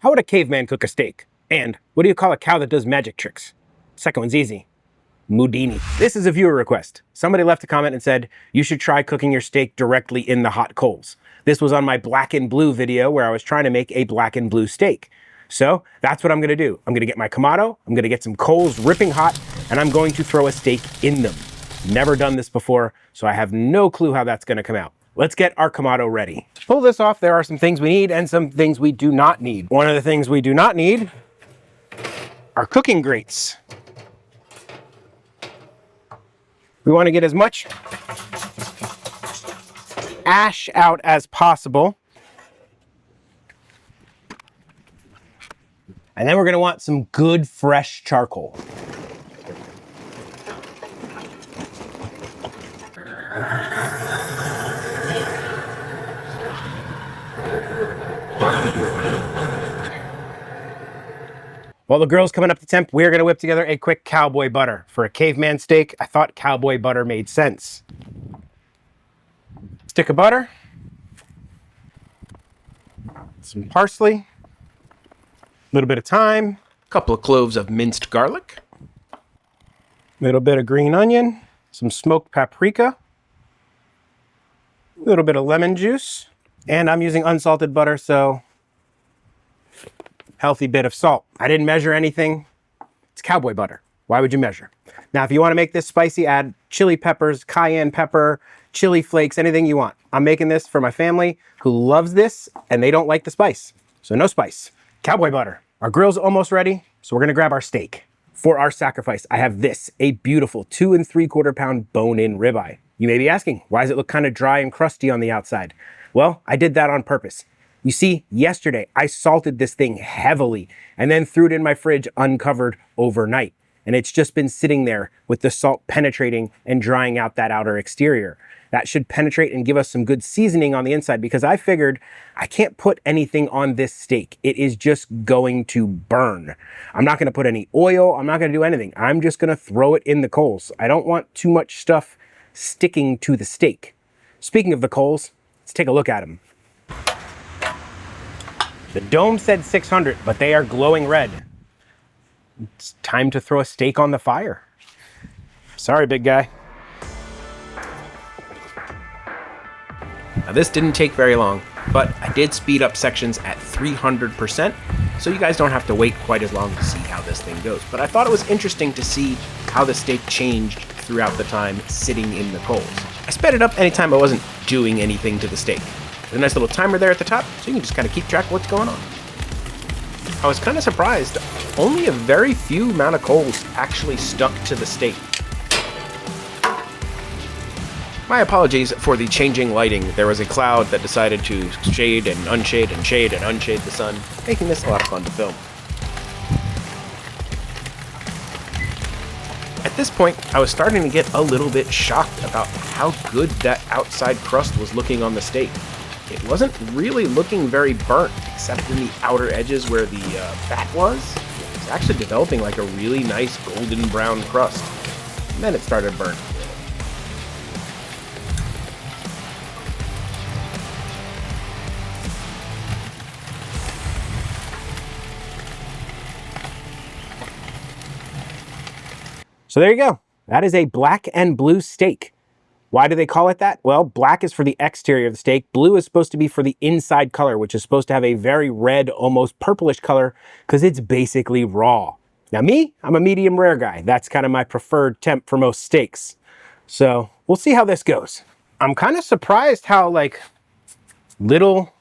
How would a caveman cook a steak? And what do you call a cow that does magic tricks? Second one's easy. Mudini. This is a viewer request. Somebody left a comment and said, you should try cooking your steak directly in the hot coals. This was on my black and blue video where I was trying to make a black and blue steak. So that's what I'm gonna do. I'm gonna get my Kamado, I'm gonna get some coals ripping hot, and I'm going to throw a steak in them. Never done this before, so I have no clue how that's gonna come out. Let's get our Kamado ready. To pull this off, there are some things we need and some things we do not need. One of the things we do not need are cooking grates. We want to get as much ash out as possible. And then we're going to want some good fresh charcoal. While the grill's coming up to temp, we're gonna whip together a quick cowboy butter. For a caveman steak, I thought cowboy butter made sense. Stick of butter, some parsley, a little bit of thyme, a couple of cloves of minced garlic, a little bit of green onion, some smoked paprika, a little bit of lemon juice, and I'm using unsalted butter, so healthy bit of salt. I didn't measure anything. It's cowboy butter. Why would you measure? Now, if you want to make this spicy, add chili peppers, cayenne pepper, chili flakes, anything you want. I'm making this for my family who loves this and they don't like the spice. So no spice. Cowboy butter. Our grill's almost ready, so we're gonna grab our steak. For our sacrifice, I have this, a beautiful 2 3/4 pound bone-in ribeye. You may be asking, why does it look kind of dry and crusty on the outside? Well, I did that on purpose. You see, yesterday I salted this thing heavily and then threw it in my fridge uncovered overnight. And it's just been sitting there with the salt penetrating and drying out that outer exterior. That should penetrate and give us some good seasoning on the inside because I figured I can't put anything on this steak. It is just going to burn. I'm not gonna put any oil, I'm not gonna do anything. I'm just gonna throw it in the coals. I don't want too much stuff sticking to the steak. Speaking of the coals, let's take a look at them. The dome said 600, but they are glowing red. It's time to throw a steak on the fire. Sorry, big guy. Now this didn't take very long, but I did speed up sections at 300%, so you guys don't have to wait quite as long to see how this thing goes. But I thought it was interesting to see how the steak changed throughout the time sitting in the coals. I sped it up anytime I wasn't doing anything to the steak. There's a nice little timer there at the top, so you can just kind of keep track of what's going on. I was kind of surprised. Only a very few amount of coals actually stuck to the steak. My apologies for the changing lighting. There was a cloud that decided to shade and unshade and shade and unshade the sun, making this a lot of fun to film. At this point, I was starting to get a little bit shocked about how good that outside crust was looking on the steak. It wasn't really looking very burnt, except in the outer edges where the fat was. It was actually developing like a really nice golden brown crust. And then it started burnt. So there you go. That is a black and blue steak. Why do they call it that? Well, black is for the exterior of the steak. Blue is supposed to be for the inside color, which is supposed to have a very red, almost purplish color because it's basically raw. Now me, I'm a medium rare guy. That's kind of my preferred temp for most steaks. So we'll see how this goes. I'm kind of surprised how like little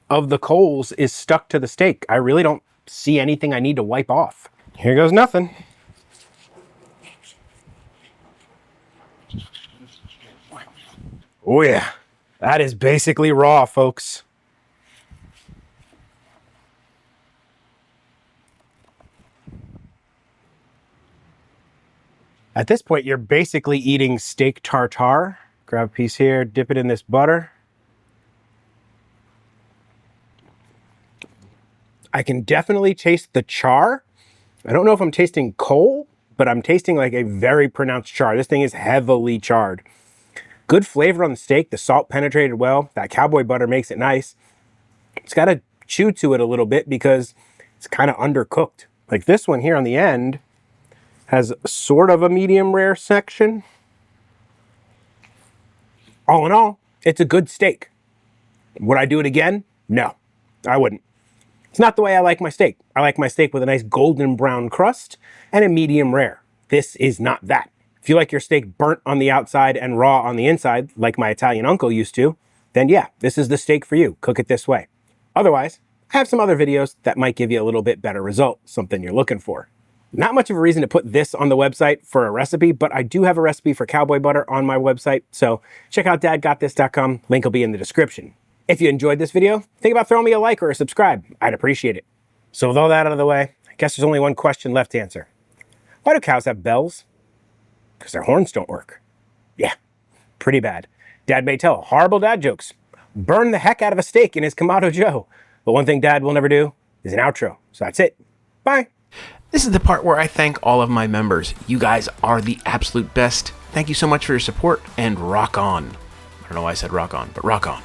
of the coals is stuck to the steak. I really don't see anything I need to wipe off. Here goes nothing. Oh yeah, that is basically raw, folks. At this point, you're basically eating steak tartare. Grab a piece here, dip it in this butter. I can definitely taste the char. I don't know if I'm tasting coal, but I'm tasting like a very pronounced char. This thing is heavily charred. Good flavor on the steak. The salt penetrated well. That cowboy butter makes it nice. It's got to chew to it a little bit because it's kind of undercooked. Like this one here on the end has sort of a medium rare section. All in all, it's a good steak. Would I do it again? No, I wouldn't. It's not the way I like my steak. I like my steak with a nice golden brown crust and a medium rare. This is not that. If you like your steak burnt on the outside and raw on the inside, like my Italian uncle used to, then yeah, this is the steak for you. Cook it this way. Otherwise, I have some other videos that might give you a little bit better result, something you're looking for. Not much of a reason to put this on the website for a recipe, but I do have a recipe for cowboy butter on my website, so check out dadgotthis.com. Link will be in the description. If you enjoyed this video, think about throwing me a like or a subscribe. I'd appreciate it. So with all that out of the way, I guess there's only one question left to answer. Why do cows have bells? Because their horns don't work. Yeah, pretty bad. Dad may tell horrible dad jokes, burn the heck out of a steak in his Kamado Joe, but one thing Dad will never do is an outro. So that's it. Bye. This is the part where I thank all of my members. You guys are the absolute best. Thank you so much for your support, and rock on. I don't know why I said rock on, but rock on.